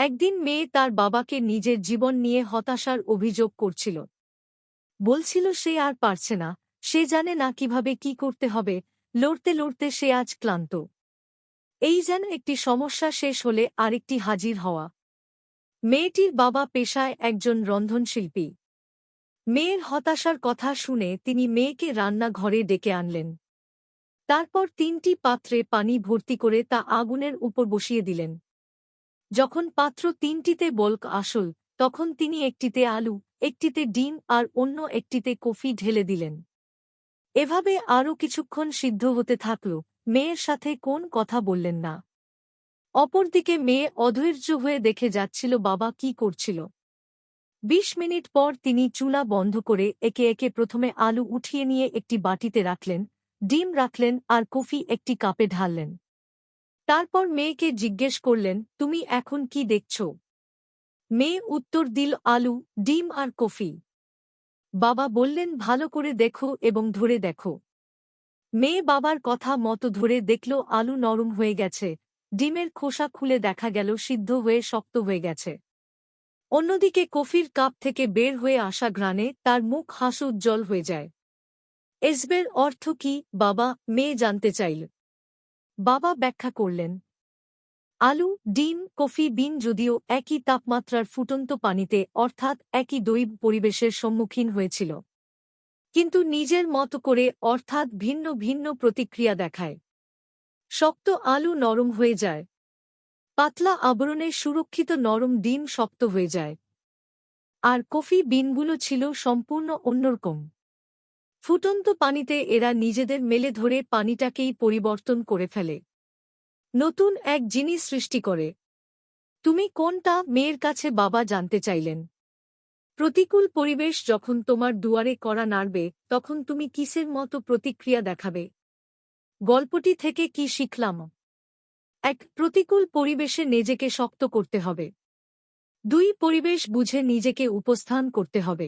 একদিন মেয়ে তার বাবাকে নিজের জীবন নিয়ে হতাশার অভিযোগ করছিল। বলছিল সে আর পারছে না, সে জানে না কিভাবে কি করতে হবে, লড়তে লড়তে সে আজ ক্লান্ত। এই যেন একটি সমস্যা শেষ হলে আরেকটি হাজির হওয়া। মেয়েটির বাবা পেশায় একজন রন্ধনশিল্পী। মেয়ের হতাশার কথা শুনে তিনি মেয়েকে রান্নাঘরে ডেকে আনলেন। তারপর ৩টি পাত্রে পানি ভর্তি করে তা আগুনের উপর বসিয়ে দিলেন। যখন পাত্র ৩টিতে বলক আসল, তখন তিনি একটিতে আলু, একটিতে ডিম আর অন্য একটিতে কফি ঢেলে দিলেন। এভাবে আরও কিছুক্ষণ সিদ্ধ হতে থাকল। মেয়ের সাথে কোন কথা বললেন না। অপরদিকে মেয়ে অধৈর্য হয়ে দেখে যাচ্ছিল বাবা কি করছিল। ২০ মিনিট পর তিনি চুলা বন্ধ করে একে একে প্রথমে আলু উঠিয়ে নিয়ে একটি বাটিতে রাখলেন, ডিম রাখলেন আর কফি একটি কাপে ঢাললেন। তারপর মেয়েকে জিজ্ঞেস করলেন, তুমি এখন কি দেখছ? মেয়ে উত্তর দিল, আলু, ডিম আর কফি। বাবা বললেন, ভালো করে দেখো এবং ধরে দেখো। মেয়ে বাবার কথা মতো ধরে দেখল আলু নরম হয়ে গেছে, ডিমের খোসা খুলে দেখা গেল সিদ্ধ হয়ে শক্ত হয়ে গেছে। অন্যদিকে কফির কাপ থেকে বের হয়ে আসা ঘ্রাণে তার মুখ হাস্যোজ্জ্বল হয়ে যায়। এসবের অর্থ কি বাবা? মেয়ে জানতে চাইল। বাবা ব্যাখ্যা করলেন, আলু, ডিম, কফি বিন যদিও একই তাপমাত্রার ফুটন্ত পানিতে অর্থাৎ একই দৈব পরিবেশের সম্মুখীন হয়েছিল, কিন্তু নিজের মতো করে অর্থাৎ ভিন্ন ভিন্ন প্রতিক্রিয়া দেখায়। শক্ত আলু নরম হয়ে যায়, পাতলা আবরণে সুরক্ষিত নরম ডিম শক্ত হয়ে যায়। আর কফি বিনগুলো ছিল সম্পূর্ণ অন্যরকম। ফুটন্ত পানিতে এরা নিজেদের মেলে ধরে পানিটাকেই পরিবর্তন করে ফেলে, নতুন এক জিনিস সৃষ্টি করে। তুমি কোনটা? মেয়ের কাছে বাবা জানতে চাইলেন। প্রতিকূল পরিবেশ যখন তোমার দুয়ারে কড়া নাড়বে, তখন তুমি কিসের মতো প্রতিক্রিয়া দেখাবে? গল্পটি থেকে কি শিখলাম? ১. প্রতিকূল পরিবেশে নিজেকে শক্ত করতে হবে। ২. পরিবেশ বুঝে নিজেকে উপস্থান করতে হবে।